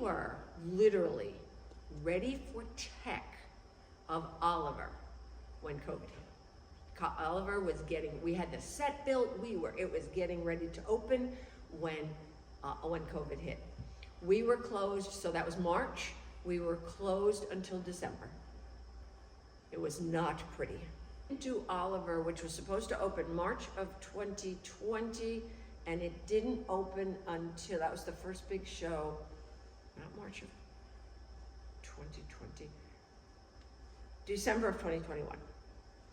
were literally ready for tech of Oliver when COVID hit. Oliver was we had the set built, it was getting ready to open when COVID hit. We were closed, so that was March. We were closed until December. It was not pretty. To Oliver, which was supposed to open March of 2020, and it didn't open until, that was the first big show, not March of 2020, December of 2021.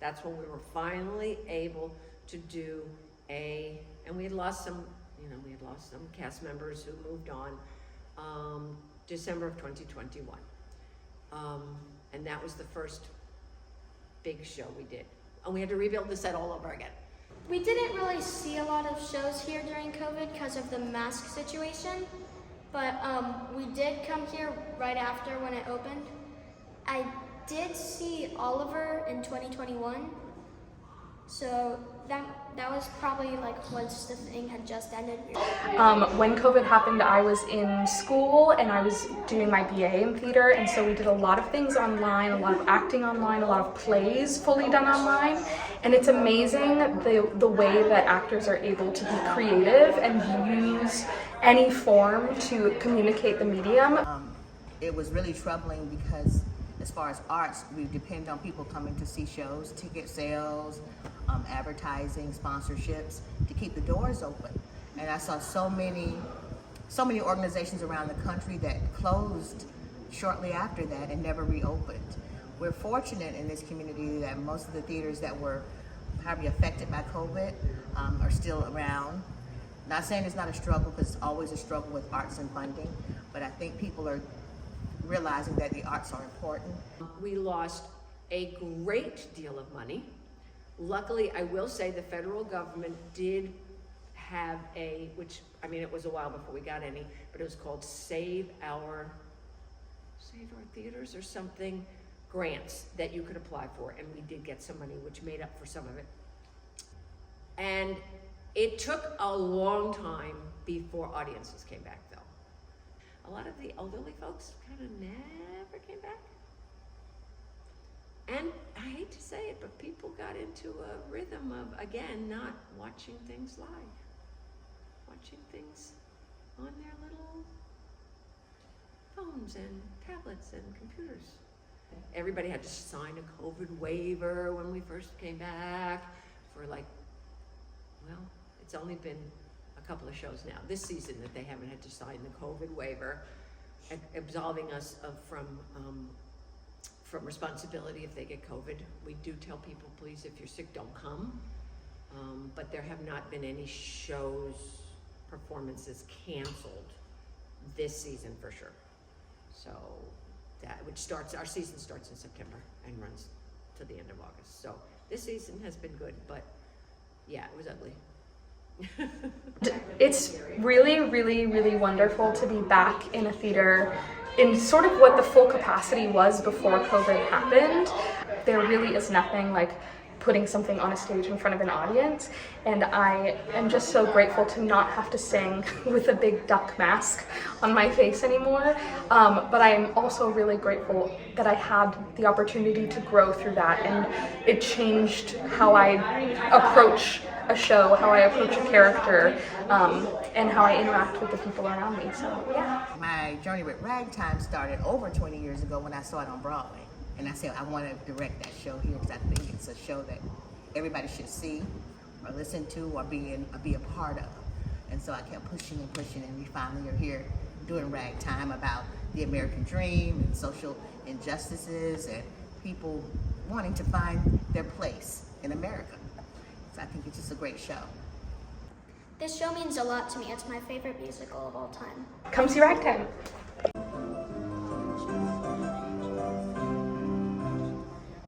That's when we were finally able to do and we had lost some, cast members who moved on, December of 2021. And that was the first big show we did. And we had to rebuild the set all over again. We didn't really see a lot of shows here during COVID because of the mask situation, but we did come here right after when it opened. I did see Oliver in 2021, so that was probably like once the thing had just ended. When COVID happened, I was in school and I was doing my BA in theater, and so we did a lot of things online, a lot of acting online, a lot of plays fully done online, and it's amazing the way that actors are able to be creative and use any form to communicate the medium. It was really troubling because as far as arts, we depend on people coming to see shows, ticket sales, advertising, sponsorships to keep the doors open. And I saw so many organizations around the country that closed shortly after that and never reopened. We're fortunate in this community that most of the theaters that were probably affected by COVID are still around. Not saying it's not a struggle, because it's always a struggle with arts and funding, but I think people are realizing that the arts are important. We lost a great deal of money. Luckily, I will say the federal government did have it was a while before we got any, but it was called Save Our Theaters or something, grants that you could apply for, and we did get some money, which made up for some of it. And it took a long time before audiences came back, though. A lot of the elderly folks kind of never came back. And I hate to say it, but people got into a rhythm of, again, not watching things live. Watching things on their little phones and tablets and computers. Everybody had to sign a COVID waiver when we first came back for it's only been a couple of shows now this season that they haven't had to sign the COVID waiver, absolving us from responsibility if they get COVID. We do tell people, please, if you're sick, don't come. But there have not been any performances canceled this season for sure. So our season starts in September and runs to the end of August. So this season has been good, but yeah, it was ugly. It's really, really, really wonderful to be back in a theater in sort of what the full capacity was before COVID happened. There really is nothing like putting something on a stage in front of an audience, and I am just so grateful to not have to sing with a big duck mask on my face anymore, but I am also really grateful that I had the opportunity to grow through that, and it changed how I approach a show, how I approach a character, and how I interact with the people around me. So yeah. My journey with Ragtime started over 20 years ago when I saw it on Broadway. And I said, I want to direct that show here because I think it's a show that everybody should see or listen to or be a part of. And so I kept pushing and pushing, and we finally are here doing Ragtime about the American dream and social injustices and people wanting to find their place in America. So I think it's just a great show. This show means a lot to me. It's my favorite musical of all time. Come see Ragtime.